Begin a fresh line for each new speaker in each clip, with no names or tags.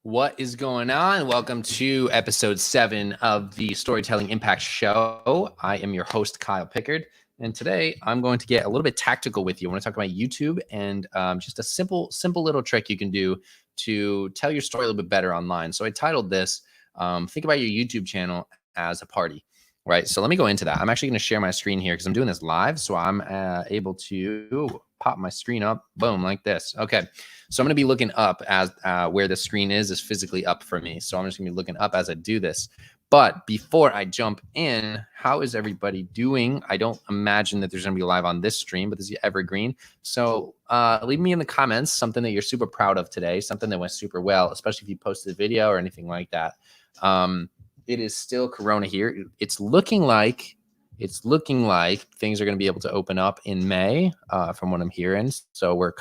What is going on? Welcome to episode 7 of the Storytelling Impact Show. I am your host, Kyle Pickard, and today I'm going to get a little bit tactical with you. I want to talk about YouTube and just a simple little trick you can do to tell your story a little bit better online. So I titled this, Think About Your YouTube Channel as a Party, right? So let me go into that. I'm actually going to share my screen here because I'm doing this live, so I'm able to pop my screen up, boom, like this. Okay. So I'm going to be looking up as where the screen is physically up for me. So I'm just going to be looking up as I do this. But before I jump in, how is everybody doing? I don't imagine that there's going to be live on this stream, but this is evergreen. So leave me in the comments something that you're super proud of today, something that went super well, especially if you posted a video or anything like that. It is still Corona here. It's looking like things are going to be able to open up in May from what I'm hearing. So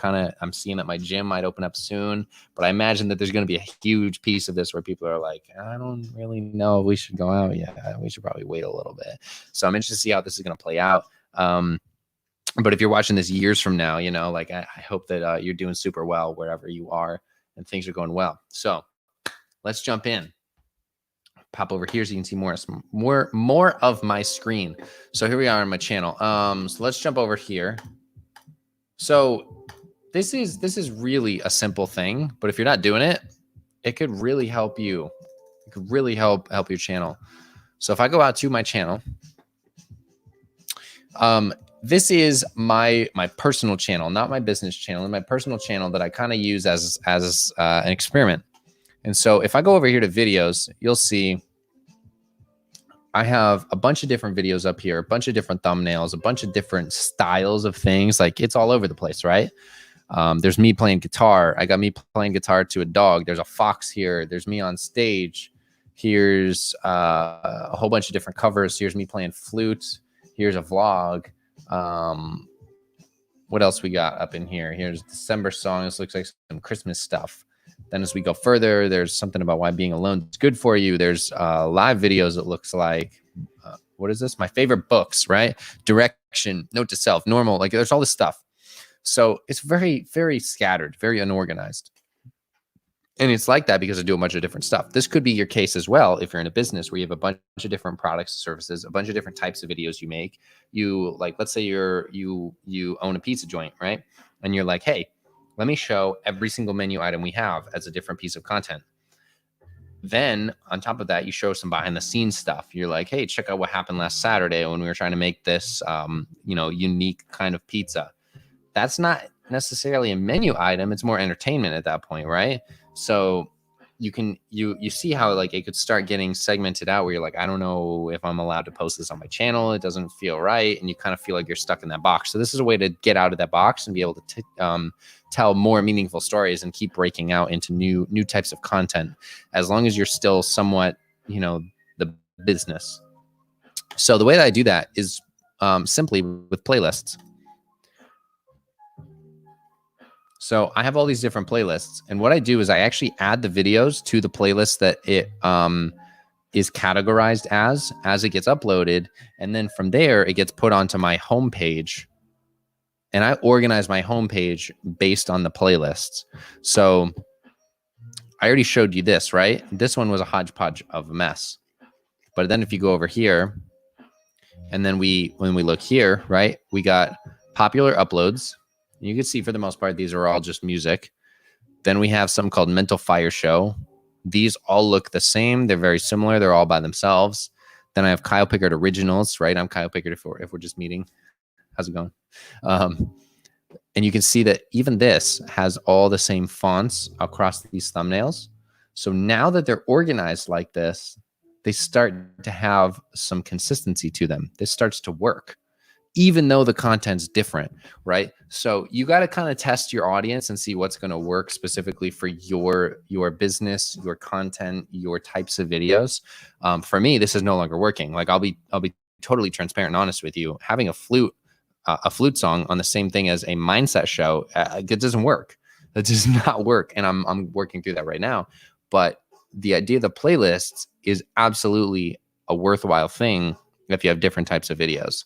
I'm seeing that my gym might open up soon, but I imagine that there's going to be a huge piece of this where people are like, I don't really know if we should go out yet. We should probably wait a little bit. So I'm interested to see how this is going to play out. But if you're watching this years from now, I hope that you're doing super well wherever you are and things are going well. So let's jump in. Pop over here so you can see more of my screen. So here we are on my channel. So let's jump over here. So this is really a simple thing, but if you're not doing it, it could really help you. It could really help your channel. So if I go out to my channel, this is my personal channel, not my business channel, and my personal channel that I kind of use as an experiment. And so if I go over here to videos, you'll see I have a bunch of different videos up here, a bunch of different thumbnails, a bunch of different styles of things. Like it's all over the place, right? There's me playing guitar. I got me playing guitar to a dog. There's a fox here. There's me on stage. Here's a whole bunch of different covers. Here's me playing flute. Here's a vlog. What else we got up in here? Here's December song. This looks like some Christmas stuff. Then as we go further, there's something about why being alone is good for you. There's live videos. It looks like, what is this? My favorite books, right? Direction, note to self, normal. Like there's all this stuff. So it's very, very scattered, very unorganized. And it's like that because I do a bunch of different stuff. This could be your case as well if you're in a business where you have a bunch of different products, services, a bunch of different types of videos you make. You like, let's say you own a pizza joint, right? And you're like, hey, let me show every single menu item we have as a different piece of content. Then on top of that, you show some behind the scenes stuff. You're like, hey, check out what happened last Saturday when we were trying to make this, unique kind of pizza. That's not necessarily a menu item. It's more entertainment at that point, right? So you see how like it could start getting segmented out where you're like, I don't know if I'm allowed to post this on my channel. It doesn't feel right. And you kind of feel like you're stuck in that box. So this is a way to get out of that box and be able to tell more meaningful stories and keep breaking out into new types of content, as long as you're still somewhat, the business. So the way that I do that is simply with playlists. So I have all these different playlists, and what I do is I actually add the videos to the playlist that it is categorized as it gets uploaded, and then from there it gets put onto my homepage, and I organize my homepage based on the playlists. So I already showed you this, right? This one was a hodgepodge of a mess, but then if you go over here, and then when we look here, right, we got popular uploads. You can see for the most part, these are all just music. Then we have something called Mental Fire Show. These all look the same. They're very similar. They're all by themselves. Then I have Kyle Pickard Originals, right? I'm Kyle Pickard if we're just meeting. How's it going? And you can see that even this has all the same fonts across these thumbnails. So now that they're organized like this, they start to have some consistency to them. This starts to work, even though the content's different, right? So you got to kind of test your audience and see what's going to work specifically for your business, your content, your types of videos. For me, this is no longer working. Like I'll be totally transparent and honest with you. Having a flute song on the same thing as a mindset show, it doesn't work. That does not work, and I'm working through that right now. But the idea of the playlists is absolutely a worthwhile thing if you have different types of videos.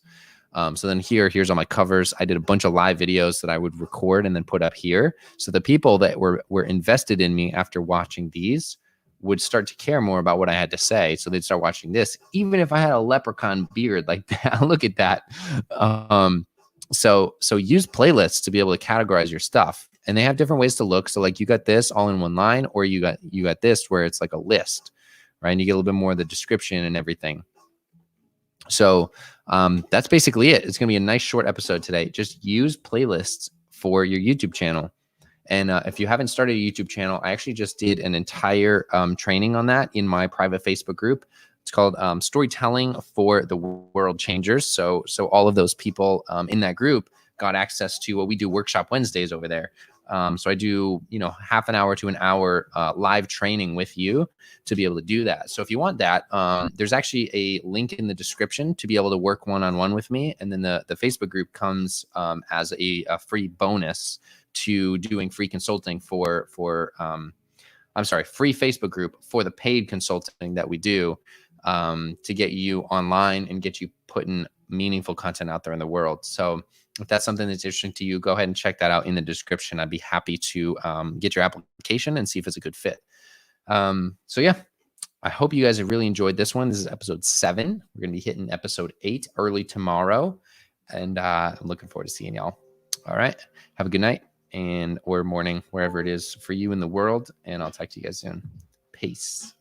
So then here's all my covers. I did a bunch of live videos that I would record and then put up here. So the people that were invested in me after watching these would start to care more about what I had to say. So they'd start watching this, even if I had a leprechaun beard like that. Look at that. So use playlists to be able to categorize your stuff. And they have different ways to look. So like you got this all in one line, or you got this where it's like a list, right? And you get a little bit more of the description and everything. So that's basically it. It's going to be a nice short episode today. Just use playlists for your YouTube channel. And if you haven't started a YouTube channel, I actually just did an entire training on that in my private Facebook group. It's called Storytelling for the World Changers. So all of those people in that group got access to what we do Workshop Wednesdays over there. So I do, half an hour to an hour live training with you to be able to do that. So if you want that, there's actually a link in the description to be able to work one-on-one with me. And then the Facebook group comes as a free bonus to doing free consulting free Facebook group for the paid consulting that we do to get you online and get you putting meaningful content out there in the world. So if that's something that's interesting to you, go ahead and check that out in the description. I'd be happy to get your application and see if it's a good fit. So yeah, I hope you guys have really enjoyed this one. This is episode 7. We're going to be hitting episode 8 early tomorrow. And I'm looking forward to seeing y'all. All right. Have a good night or morning, wherever it is for you in the world. And I'll talk to you guys soon. Peace.